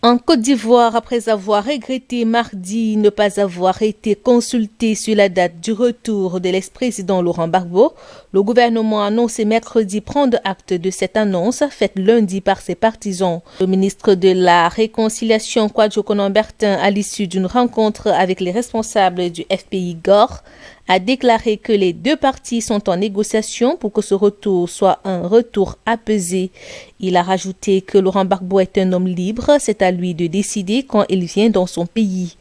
En Côte d'Ivoire, après avoir regretté mardi ne pas avoir été consulté sur la date du retour de l'ex-président Laurent Gbagbo, le gouvernement a annoncé mercredi prendre acte de cette annonce faite lundi par ses partisans. Le ministre de la Réconciliation, Kwadwo Konan-Bertin, à l'issue d'une rencontre avec les responsables du FPI-GOR, a déclaré que les deux parties sont en négociation pour que ce retour soit un retour apaisé. Il a rajouté que Laurent Gbagbo est un homme libre, c'est à lui de décider quand il vient dans son pays.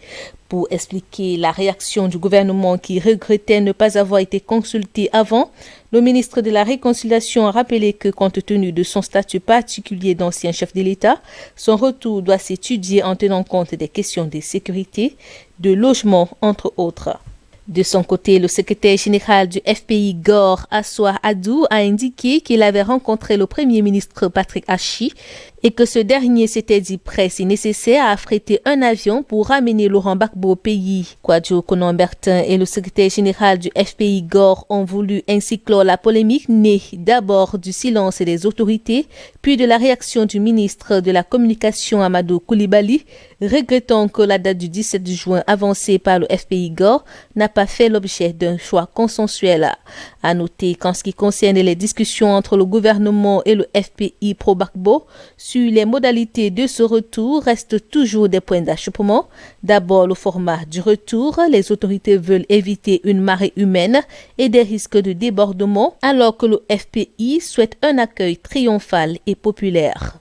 Pour expliquer la réaction du gouvernement qui regrettait ne pas avoir été consulté avant, le ministre de la Réconciliation a rappelé que compte tenu de son statut particulier d'ancien chef de l'État, son retour doit s'étudier en tenant compte des questions de sécurité, de logement, entre autres. De son côté, le secrétaire général du FPI-GOR, Assoua Adou, a indiqué qu'il avait rencontré le premier ministre Patrick Hachi et que ce dernier s'était dit prêt si nécessaire à affréter un avion pour ramener Laurent Gbagbo au pays. Kwadwo Konan-Bertin et le secrétaire général du FPI-GOR ont voulu ainsi clore la polémique née d'abord du silence des autorités, puis de la réaction du ministre de la Communication Amadou Coulibaly, regrettant que la date du 17 juin avancée par le FPI-GOR n'a pas fait l'objet d'un choix consensuel. À noter qu'en ce qui concerne les discussions entre le gouvernement et le FPI pro-Gbagbo sur les modalités de ce retour restent toujours des points d'achoppement. D'abord, le format du retour. Les autorités veulent éviter une marée humaine et des risques de débordement, alors que le FPI souhaite un accueil triomphal et populaire.